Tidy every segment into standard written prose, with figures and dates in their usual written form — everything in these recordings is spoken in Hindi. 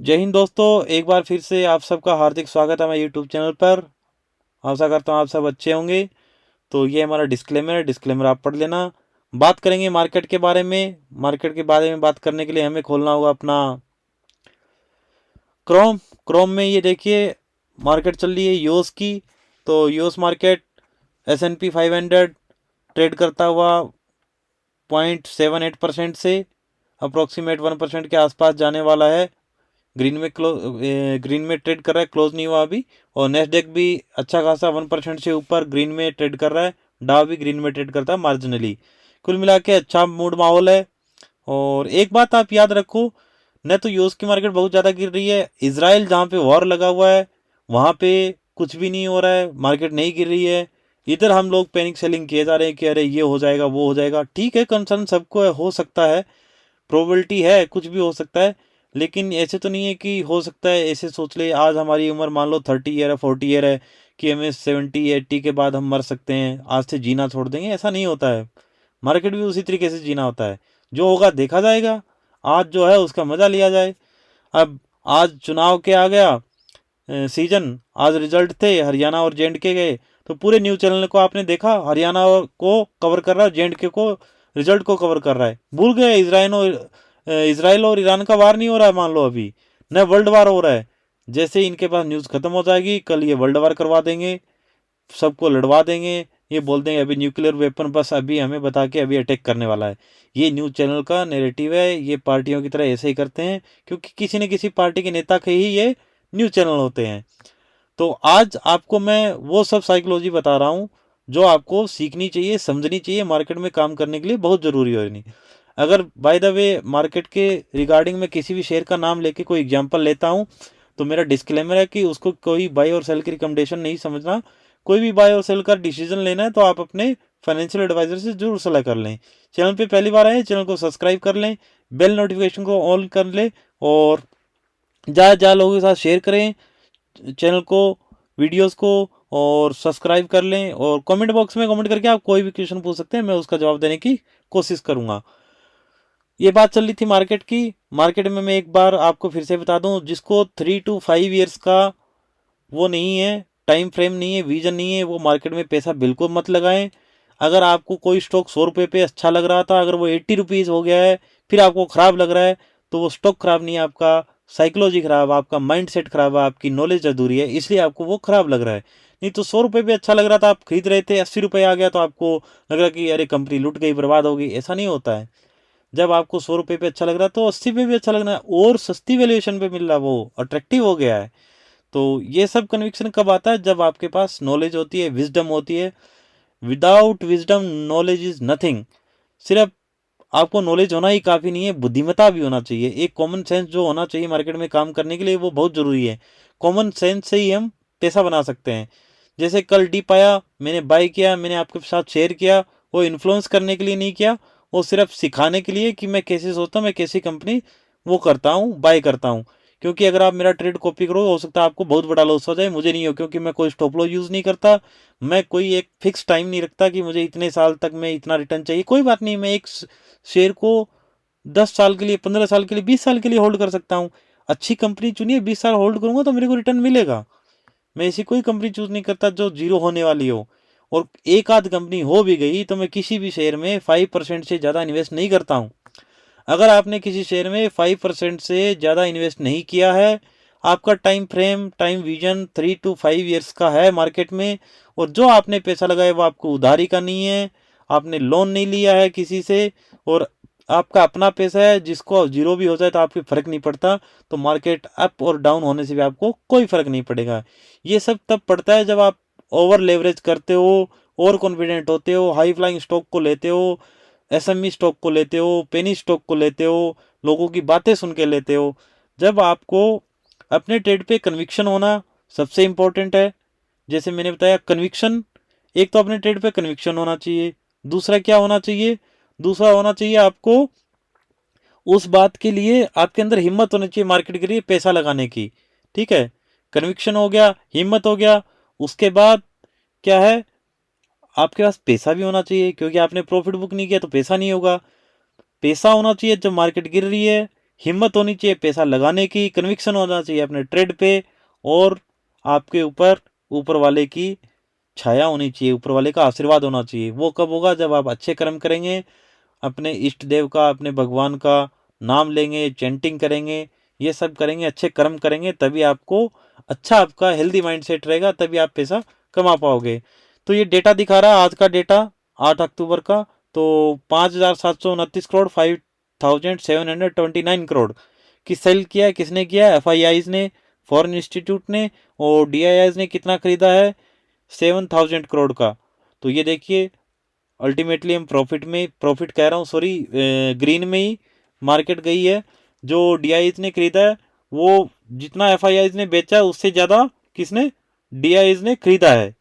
जय हिंद दोस्तों, एक बार फिर से आप सबका हार्दिक स्वागत है मेरे यूट्यूब चैनल पर। आशा करता हूँ आप सब अच्छे होंगे। तो ये हमारा डिस्क्लेमर है, डिस्क्लेमर आप पढ़ लेना। बात करेंगे मार्केट के बारे में। मार्केट के बारे में बात करने के लिए हमें खोलना होगा अपना क्रोम। क्रोम में ये देखिए मार्केट चल रही है यूएस की। तो यूएस मार्केट S&P 500 ट्रेड करता हुआ 0.78% से अप्रोक्सीमेट 1% के आसपास जाने वाला है। ग्रीन में ट्रेड कर रहा है, क्लोज नहीं हुआ अभी। और नेस्डेक भी अच्छा खासा 1% से ऊपर ग्रीन में ट्रेड कर रहा है। डाव भी ग्रीन में ट्रेड करता है मार्जिनली। कुल मिला के अच्छा मूड माहौल है। और एक बात आप याद रखो, न तो यूएस की मार्केट बहुत ज़्यादा गिर रही है, इसराइल जहाँ पे वॉर लगा हुआ है वहाँ पे कुछ भी नहीं हो रहा है, मार्केट नहीं गिर रही है। इधर हम लोग पैनिक सेलिंग किए जा रहे हैं कि अरे ये हो जाएगा वो हो जाएगा। ठीक है, कंसर्न सबको हो सकता है, प्रोबेबिलिटी है, कुछ भी हो सकता है। लेकिन ऐसे तो नहीं है कि हो सकता है ऐसे सोच ले आज हमारी उम्र मान लो 30 ईयर है, 40 ईयर है, कि हमें 70 80 के बाद हम मर सकते हैं, आज से जीना छोड़ देंगे। ऐसा नहीं होता है। मार्केट भी उसी तरीके से जीना होता है। जो होगा देखा जाएगा। आज जो है उसका मजा लिया जाए। अब आज चुनाव के आ गया सीजन, आज रिजल्ट थे हरियाणा और जे.एंड.के गए। तो पूरे न्यूज चैनल को आपने देखा, हरियाणा को कवर कर रहा है, जे.एंड.के को रिजल्ट को कवर कर रहा है। भूल गए इसराइल और ईरान का वार नहीं हो रहा है मान लो अभी, न वर्ल्ड वार हो रहा है। जैसे ही इनके पास न्यूज़ खत्म हो जाएगी, कल ये वर्ल्ड वार करवा देंगे, सबको लड़वा देंगे। ये बोल देंगे अभी न्यूक्लियर वेपन बस अभी हमें बता के अभी अटैक करने वाला है। ये न्यूज़ चैनल का नैरेटिव है। ये पार्टियों की तरह ऐसे ही करते हैं, क्योंकि किसी न किसी पार्टी के नेता के ही ये न्यूज़ चैनल होते हैं। तो आज आपको मैं वो सब साइकोलॉजी बता रहा हूँ जो आपको सीखनी चाहिए, समझनी चाहिए, मार्केट में काम करने के लिए बहुत ज़रूरी है। नहीं, अगर बाय द वे मार्केट के रिगार्डिंग में किसी भी शेयर का नाम लेके कोई एग्जांपल लेता हूँ, तो मेरा डिस्क्लेमर है कि उसको कोई बाय और सेल की रिकमेंडेशन नहीं समझना। कोई भी बाय और सेल का डिसीजन लेना है तो आप अपने फाइनेंशियल एडवाइजर से जरूर सलाह कर लें। चैनल पे पहली बार आए, चैनल को सब्सक्राइब कर लें, बेल नोटिफिकेशन को ऑन कर लें, और ज़्यादा ज़्यादा लोगों के साथ शेयर करें चैनल को, वीडियोस को। और सब्सक्राइब कर लें, और कमेंट बॉक्स में कमेंट करके आप कोई भी क्वेश्चन पूछ सकते हैं, मैं उसका जवाब देने की कोशिश करूंगा। ये बात चल रही थी मार्केट की। मार्केट में मैं एक बार आपको फिर से बता दूं, जिसको 3 to 5 ईयर्स का वो नहीं है, टाइम फ्रेम नहीं है, विजन नहीं है, वो मार्केट में पैसा बिल्कुल मत लगाएं। अगर आपको कोई स्टॉक 100 रुपये पे अच्छा लग रहा था, अगर वो 80 रुपीज़ हो गया है, फिर आपको ख़राब लग रहा है, तो वो स्टॉक ख़राब नहीं है, आपका साइकोलॉजी ख़राब, आपका माइंड सेट ख़राब है, आपकी नॉलेज अधूरी है, इसलिए आपको वो ख़राब लग रहा है। नहीं तो 100 रुपये पे अच्छा लग रहा था, आप खरीद रहे थे, 80 रुपये आ गया तो आपको लग रहा कि अरे कंपनी लुट गई, बर्बाद हो गई। ऐसा नहीं होता है। जब आपको 100 रुपये पे अच्छा लग रहा है तो 80 पे भी अच्छा लगना है, और सस्ती वैल्यूएशन पे मिल रहा है, वो अट्रैक्टिव हो गया है। तो ये सब कन्विक्शन कब आता है? जब आपके पास नॉलेज होती है, विजडम होती है। Without wisdom knowledge is nothing. सिर्फ आपको नॉलेज होना ही काफ़ी नहीं है, बुद्धिमत्ता भी होना चाहिए। एक कॉमन सेंस जो होना चाहिए मार्केट में काम करने के लिए, वो बहुत ज़रूरी है। कॉमन सेंस से ही हम पैसा बना सकते हैं। जैसे कल डीप आया, मैंने बाय किया, मैंने आपके साथ शेयर किया, वो इन्फ्लुएंस करने के लिए नहीं किया, वो सिर्फ सिखाने के लिए कि मैं कैसे सोचता हूँ, मैं कैसी कंपनी वो करता हूँ, बाय करता हूँ। क्योंकि अगर आप मेरा ट्रेड कॉपी करोगे, हो सकता है आपको बहुत बड़ा लॉस हो जाए, मुझे नहीं हो, क्योंकि मैं कोई स्टॉप लॉस यूज़ नहीं करता। मैं कोई एक फिक्स टाइम नहीं रखता कि मुझे इतने साल तक मैं इतना रिटर्न चाहिए। कोई बात नहीं, मैं एक शेयर को 10 साल के लिए, 15 साल के लिए, 20 साल के लिए होल्ड कर सकता हूँ। अच्छी कंपनी चुनिए, 20 साल होल्ड करूंगा तो मेरे को रिटर्न मिलेगा। मैं ऐसी कोई कंपनी चूज नहीं करता जो जीरो होने वाली हो। और एक आध कंपनी हो भी गई तो मैं किसी भी शेयर में 5% से ज़्यादा इन्वेस्ट नहीं करता हूँ। अगर आपने किसी शेयर में 5% से ज़्यादा इन्वेस्ट नहीं किया है, आपका time frame, time vision 3 to 5 years का है मार्केट में, और जो आपने पैसा लगाया वो आपको उधारी का नहीं है, आपने लोन नहीं लिया है किसी से, और आपका अपना पैसा है, जिसको जीरो भी हो जाए तो आपको फर्क नहीं पड़ता। तो मार्केट अप और डाउन होने से भी आपको कोई फर्क नहीं पड़ेगा। ये सब तब पड़ता है जब आप ओवर लेवरेज करते हो, ओवर कॉन्फिडेंट होते हो, हाई फ्लाइंग स्टॉक को लेते हो, एसएमई स्टॉक को लेते हो, पेनी स्टॉक को लेते हो, लोगों की बातें सुन के लेते हो। जब आपको अपने ट्रेड पे कन्विक्शन होना सबसे इंपॉर्टेंट है। जैसे मैंने बताया कन्विक्शन, एक तो अपने ट्रेड पे कन्विक्शन होना चाहिए। दूसरा क्या होना चाहिए? दूसरा होना चाहिए आपको उस बात के लिए आपके अंदर हिम्मत होनी चाहिए मार्केट के लिए पैसा लगाने की। ठीक है, कन्विक्शन हो गया, हिम्मत हो गया। उसके बाद क्या है? आपके पास पैसा भी होना चाहिए, क्योंकि आपने प्रॉफिट बुक नहीं किया तो पैसा नहीं होगा। पैसा होना चाहिए जब मार्केट गिर रही है, हिम्मत होनी चाहिए पैसा लगाने की, कन्विक्शन होना चाहिए अपने ट्रेड पे, और आपके ऊपर ऊपर वाले की छाया होनी चाहिए, ऊपर वाले का आशीर्वाद होना चाहिए। वो कब होगा? जब आप अच्छे कर्म करेंगे, अपने इष्ट देव का, अपने भगवान का नाम लेंगे, चैंटिंग करेंगे, ये सब करेंगे, अच्छे कर्म करेंगे, तभी आपको अच्छा, आपका हेल्दी माइंडसेट रहेगा, तभी आप पैसा कमा पाओगे। तो ये डेटा दिखा रहा है आज का डेटा 8 अक्टूबर का, तो 5,729 करोड़, 5,729 करोड़ की सेल किया है। किसने किया है? एफ ने, फॉरेन इंस्टीट्यूट ने, और डी ने कितना खरीदा है? 7,000 करोड़ का। तो ये देखिए, अल्टीमेटली हम प्रॉफिट कह रहा हूँ, सॉरी, ग्रीन में ही मार्केट गई है। जो डी ने खरीदा है, वो जितना एफ ने बेचा है उससे ज़्यादा किसने? डी ने खरीदा है।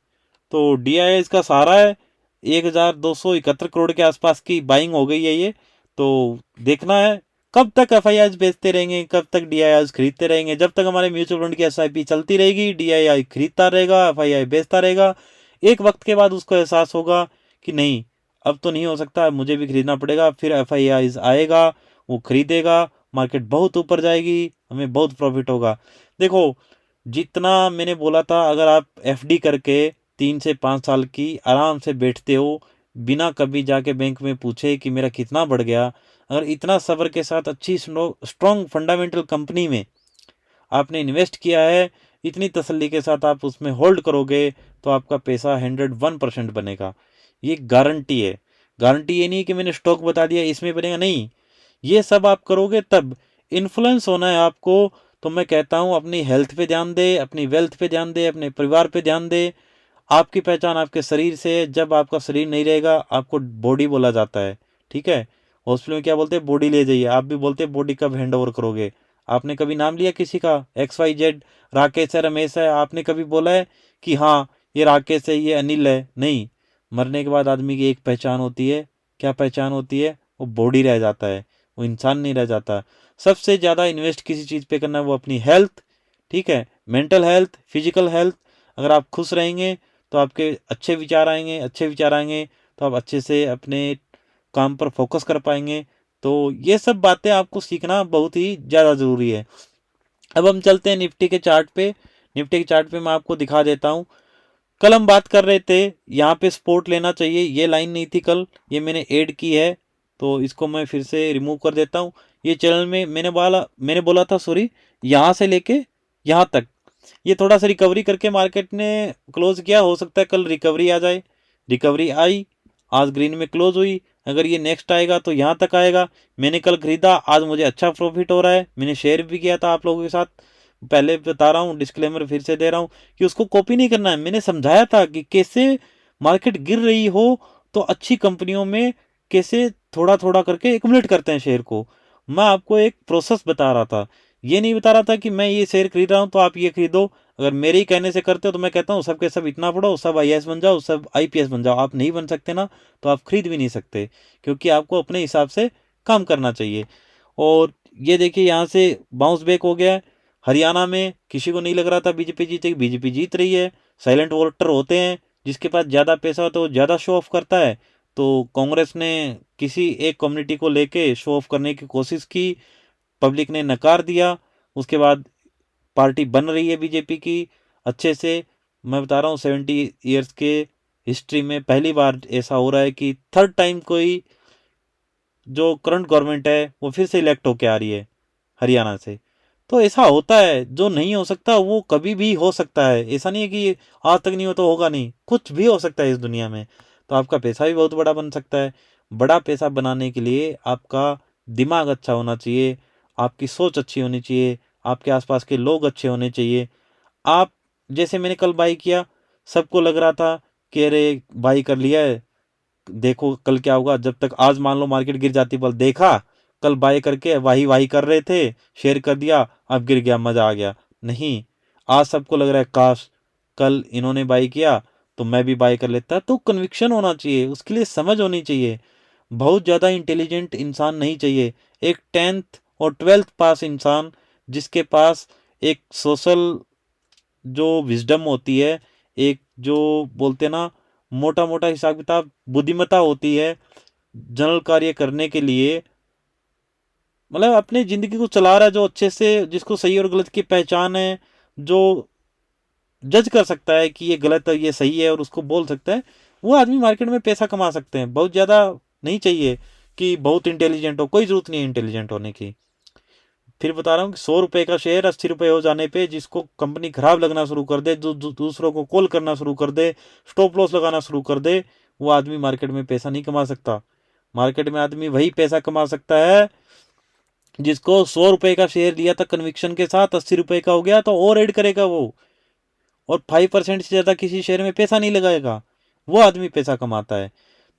तो डी का सहारा है, 1,271 करोड़ के आसपास की बाइंग हो गई है ये। तो देखना है कब तक एफ बेचते रहेंगे, कब तक डी खरीदते रहेंगे। जब तक हमारे म्यूचुअल फंड की SIP चलती रहेगी, डी खरीदता रहेगा, एफ बेचता रहेगा। एक वक्त के बाद उसको एहसास होगा कि नहीं, अब तो नहीं हो सकता, मुझे भी खरीदना पड़ेगा। फिर एफ आएगा, वो खरीदेगा, मार्केट बहुत ऊपर जाएगी, हमें बहुत प्रॉफिट होगा। देखो, जितना मैंने बोला था, अगर आप FD करके 3 से 5 साल की आराम से बैठते हो, बिना कभी जाके बैंक में पूछे कि मेरा कितना बढ़ गया, अगर इतना सब्र के साथ अच्छी स्ट्रॉन्ग फंडामेंटल कंपनी में आपने इन्वेस्ट किया है, इतनी तसल्ली के साथ आप उसमें होल्ड करोगे, तो आपका पैसा 101% बनेगा। ये गारंटी है। गारंटी ये नहीं कि मैंने स्टॉक बता दिया इसमें बनेगा, नहीं। ये सब आप करोगे तब। इन्फ्लुएंस होना है आपको, तो मैं कहता हूँ अपनी हेल्थ पे ध्यान दे, अपनी वेल्थ पे ध्यान दे, अपने परिवार पे ध्यान दे। आपकी पहचान आपके शरीर से है। जब आपका शरीर नहीं रहेगा, आपको बॉडी बोला जाता है, ठीक है। हॉस्पिटल में क्या बोलते हैं? बॉडी ले जाइए। आप भी बोलते हैं बॉडी कब हैंड ओवर करोगे? आपने कभी नाम लिया किसी का? XYZ, राकेश है, रमेश है, आपने कभी बोला है कि हाँ ये राकेश है, ये अनिल है? नहीं। मरने के बाद आदमी की एक पहचान होती है। क्या पहचान होती है? वो बॉडी रह जाता है, वो इंसान नहीं रह जाता। सबसे ज़्यादा इन्वेस्ट किसी चीज़ पे करना है, वो अपनी हेल्थ, ठीक है। Mental health, physical health. अगर आप खुश रहेंगे तो आपके अच्छे विचार आएंगे, अच्छे विचार आएंगे तो आप अच्छे से अपने काम पर फोकस कर पाएंगे। तो ये सब बातें आपको सीखना बहुत ही ज़्यादा ज़रूरी है। अब हम चलते हैं निफ्टी के चार्ट पे। निफ्टी के चार्ट पे मैं आपको दिखा देता हूँ। कल हम बात कर रहे थे यहाँ पे सपोर्ट लेना चाहिए, ये लाइन नहीं थी कल, ये मैंने ऐड की है, तो इसको मैं फिर से रिमूव कर देता हूँ। ये चैनल में मैंने बोला था, सॉरी, यहाँ से लेके यहाँ तक ये थोड़ा सा रिकवरी करके मार्केट ने क्लोज किया। हो सकता है कल रिकवरी आ जाए। रिकवरी आई, आज ग्रीन में क्लोज हुई। अगर ये नेक्स्ट आएगा तो यहाँ तक आएगा। मैंने कल खरीदा, आज मुझे अच्छा प्रॉफिट हो रहा है। मैंने शेयर भी किया था आप लोगों के साथ, पहले बता रहा हूँ, डिस्क्लेमर फिर से दे रहा हूँ कि उसको कॉपी नहीं करना है। मैंने समझाया था कि कैसे मार्केट गिर रही हो तो अच्छी कंपनियों में कैसे थोड़ा थोड़ा करके एक्युमुलेट करते हैं शेयर को। मैं आपको एक प्रोसेस बता रहा था, ये नहीं बता रहा था कि मैं ये शेयर खरीद रहा हूँ तो आप ये खरीदो। अगर मेरे ही कहने से करते हो तो मैं कहता हूँ सबके सब इतना पढ़ो, सब IAS बन जाओ, सब IPS बन जाओ। आप नहीं बन सकते ना, तो आप खरीद भी नहीं सकते, क्योंकि आपको अपने हिसाब से काम करना चाहिए। और ये देखिए यहाँ से बाउंस बैक हो गया है। हरियाणा में किसी को नहीं लग रहा था बीजेपी जीतेगी, बीजेपी जीत रही है। साइलेंट वोटर होते हैं, जिसके पास ज़्यादा पैसा हो तो ज़्यादा शो ऑफ करता है। तो कांग्रेस ने किसी एक कम्युनिटी को लेके शो ऑफ करने की कोशिश की, पब्लिक ने नकार दिया। उसके बाद पार्टी बन रही है बीजेपी की अच्छे से। मैं बता रहा हूँ 70 ईयर्स के हिस्ट्री में पहली बार ऐसा हो रहा है कि थर्ड टाइम कोई जो करंट गवर्नमेंट है वो फिर से इलेक्ट होके आ रही है हरियाणा से। तो ऐसा होता है, जो नहीं हो सकता वो कभी भी हो सकता है। ऐसा नहीं है कि आज तक नहीं हो तो होगा नहीं, कुछ भी हो सकता है इस दुनिया में। तो आपका पैसा भी बहुत बड़ा बन सकता है। बड़ा पैसा बनाने के लिए आपका दिमाग अच्छा होना चाहिए, आपकी सोच अच्छी होनी चाहिए, आपके आसपास के लोग अच्छे होने चाहिए। आप, जैसे मैंने कल बाई किया, सबको लग रहा था कि अरे बाई कर लिया है, देखो कल क्या होगा। जब तक आज मान लो मार्केट गिर जाती, बल देखा, कल बाय करके वाही वाही कर रहे थे, शेयर कर दिया, अब गिर गया, मजा आ गया। नहीं, आज सबको लग रहा है काश कल इन्होंने बाय किया तो मैं भी बाय कर लेता। तो कन्विक्शन होना चाहिए, उसके लिए समझ होनी चाहिए। बहुत ज़्यादा इंटेलिजेंट इंसान नहीं चाहिए। एक 10th और 12th पास इंसान, जिसके पास एक सोशल जो विजडम होती है, एक जो बोलते हैं ना मोटा मोटा हिसाब किताब बुद्धिमत्ता होती है जनरल कार्य करने के लिए, मतलब अपनी ज़िंदगी को चला रहा है, जो अच्छे से, जिसको सही और गलत की पहचान है, जो जज कर सकता है कि ये गलत है ये सही है और उसको बोल सकता है, वो आदमी मार्केट में पैसा कमा सकते हैं। बहुत ज़्यादा नहीं चाहिए कि बहुत इंटेलिजेंट हो, कोई ज़रूरत नहीं है इंटेलिजेंट होने की। फिर बता रहा हूँ कि 100 रुपये का शेयर 80 रुपये हो जाने पे जिसको कंपनी खराब लगना शुरू कर दे, जो दूसरों को कॉल करना शुरू कर दे, स्टॉप लॉस लगाना शुरू कर दे, वो आदमी मार्केट में पैसा नहीं कमा सकता। मार्केट में आदमी वही पैसा कमा सकता है जिसको 100 रुपये का शेयर लिया था कन्विक्शन के साथ, 80 रुपये का हो गया तो और ऐड करेगा वो, और 5% से ज़्यादा किसी शेयर में पैसा नहीं लगाएगा, वो आदमी पैसा कमाता है।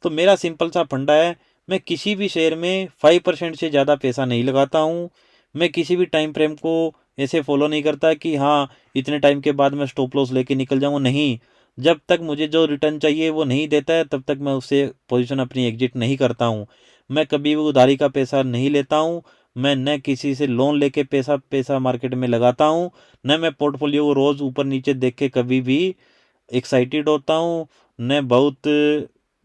तो मेरा सिंपल सा फंडा है, मैं किसी भी शेयर में 5% से ज़्यादा पैसा नहीं लगाता हूँ। मैं किसी भी टाइम फ्रेम को ऐसे फॉलो नहीं करता कि हाँ इतने टाइम के बाद मैं स्टॉप लॉस लेके निकल जाऊँ, नहीं। जब तक मुझे जो रिटर्न चाहिए वो नहीं देता है तब तक मैं उससे पोजीशन अपनी एग्जिट नहीं करता हूँ। मैं कभी भी उधारी का पैसा नहीं लेता हूँ। मैं न किसी से लोन लेके पैसा पैसा मार्केट में लगाता हूँ, न मैं पोर्टफोलियो को रोज़ ऊपर नीचे देख के कभी भी एक्साइटेड होता हूँ, न बहुत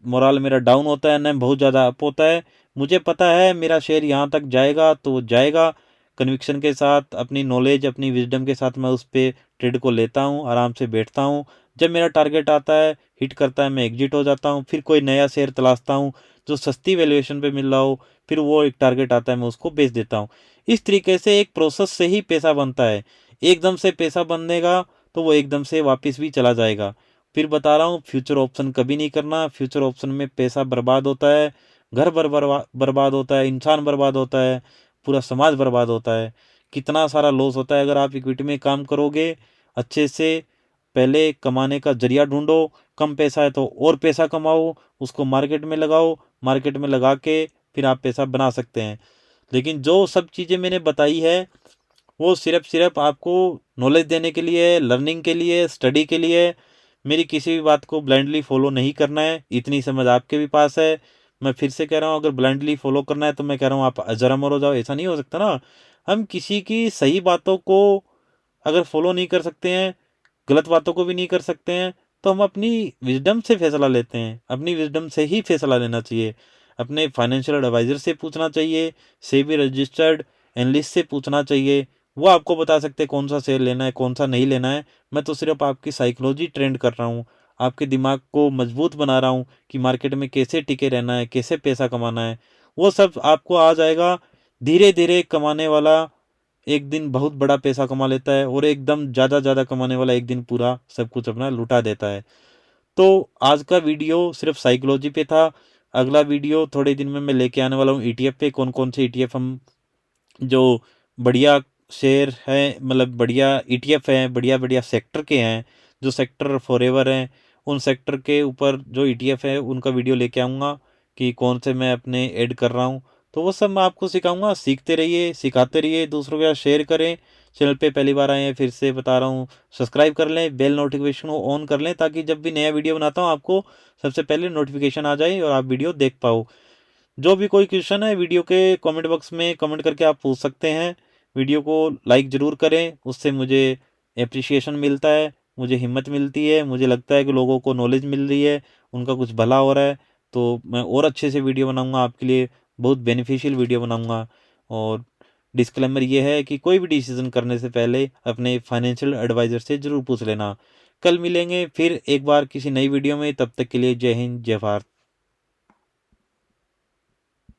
मोरल मेरा डाउन होता है, न बहुत ज़्यादा अप होता है। मुझे पता है मेरा शेयर यहाँ तक जाएगा तो वो जाएगा। कन्विक्शन के साथ, अपनी नॉलेज, अपनी विजडम के साथ मैं उस पर ट्रेड को लेता हूँ, आराम से बैठता हूँ। जब मेरा टारगेट आता है, हिट करता है, मैं एग्जिट हो जाता हूँ। फिर कोई नया शेयर तलाशता हूँ जो सस्ती वैल्यूएशन पे मिल रहा हो, फिर वो एक टारगेट आता है मैं उसको बेच देता हूँ। इस तरीके से एक प्रोसेस से ही पैसा बनता है। एकदम से पैसा बनेगा तो वो एकदम से वापस भी चला जाएगा। फिर बता रहा हूँ, फ्यूचर ऑप्शन कभी नहीं करना। फ्यूचर ऑप्शन में पैसा बर्बाद होता है, घर बर्बाद होता है, इंसान बर्बाद होता है, पूरा समाज बर्बाद होता है, कितना सारा लॉस होता है। अगर आप इक्विटी में काम करोगे अच्छे से, पहले कमाने का जरिया ढूंढो, कम पैसा है तो और पैसा कमाओ, उसको मार्केट में लगाओ, मार्केट में लगा के फिर आप पैसा बना सकते हैं। लेकिन जो सब चीज़ें मैंने बताई है वो सिर्फ आपको नॉलेज देने के लिए, लर्निंग के लिए, स्टडी के लिए। मेरी किसी भी बात को ब्लाइंडली फॉलो नहीं करना है, इतनी समझ आपके भी पास है। मैं फिर से कह रहा हूँ, अगर ब्लाइंडली फॉलो करना है तो मैं कह रहा हूँ आप अजर अमर हो जाओ, ऐसा नहीं हो सकता ना। हम किसी की सही बातों को अगर फॉलो नहीं कर सकते हैं, गलत बातों को भी नहीं कर सकते हैं, तो हम अपनी विजडम से फैसला लेते हैं। अपनी विजडम से ही फैसला लेना चाहिए। अपने फाइनेंशियल एडवाइज़र से पूछना चाहिए, सेबी रजिस्टर्ड एनालिस्ट से पूछना चाहिए। वो आपको बता सकते हैं कौन सा शेयर लेना है, कौन सा नहीं लेना है। मैं तो सिर्फ आपकी साइकोलॉजी ट्रेंड कर रहा हूँ, आपके दिमाग को मजबूत बना रहा हूँ कि मार्केट में कैसे टिके रहना है, कैसे पैसा कमाना है। वो सब आपको आ जाएगा। धीरे धीरे कमाने वाला एक दिन बहुत बड़ा पैसा कमा लेता है, और एकदम ज़्यादा ज़्यादा कमाने वाला एक दिन पूरा सब कुछ अपना लुटा देता है। तो आज का वीडियो सिर्फ साइकोलॉजी पे था। अगला वीडियो थोड़े दिन में मैं लेके आने वाला हूँ ईटीएफ पे, कौन कौन से ईटीएफ हम, जो बढ़िया शेयर हैं, मतलब बढ़िया ईटीएफ हैं, बढ़िया बढ़िया सेक्टर के हैं, जो सेक्टर फॉरएवर हैं, उन सेक्टर के ऊपर जो ईटीएफ है उनका वीडियो लेके आऊँगा कि कौन से मैं अपने ऐड कर रहा हूँ। तो वो सब मैं आपको सिखाऊंगा। सीखते रहिए, सिखाते रहिए, दूसरों के साथ शेयर करें। चैनल पे पहली बार आए हैं फिर से बता रहा हूँ, सब्सक्राइब कर लें, बेल नोटिफिकेशन को ऑन कर लें, ताकि जब भी नया वीडियो बनाता हूँ आपको सबसे पहले नोटिफिकेशन आ जाए और आप वीडियो देख पाओ। जो भी कोई क्वेश्चन है वीडियो के कमेंट बॉक्स में कमेंट करके आप पूछ सकते हैं। वीडियो को लाइक ज़रूर करें, उससे मुझे एप्रिसिएशन मिलता है, मुझे हिम्मत मिलती है, मुझे लगता है कि लोगों को नॉलेज मिल रही है, उनका कुछ भला हो रहा है। तो मैं और अच्छे से वीडियो बनाऊंगा आपके लिए, बहुत बेनिफिशियल वीडियो बनाऊंगा। और डिस्क्लेमर ये है कि कोई भी डिसीजन करने से पहले अपने फाइनेंशियल एडवाइज़र से ज़रूर पूछ लेना। कल मिलेंगे फिर एक बार किसी नई वीडियो में, तब तक के लिए जय हिंद जय भारत।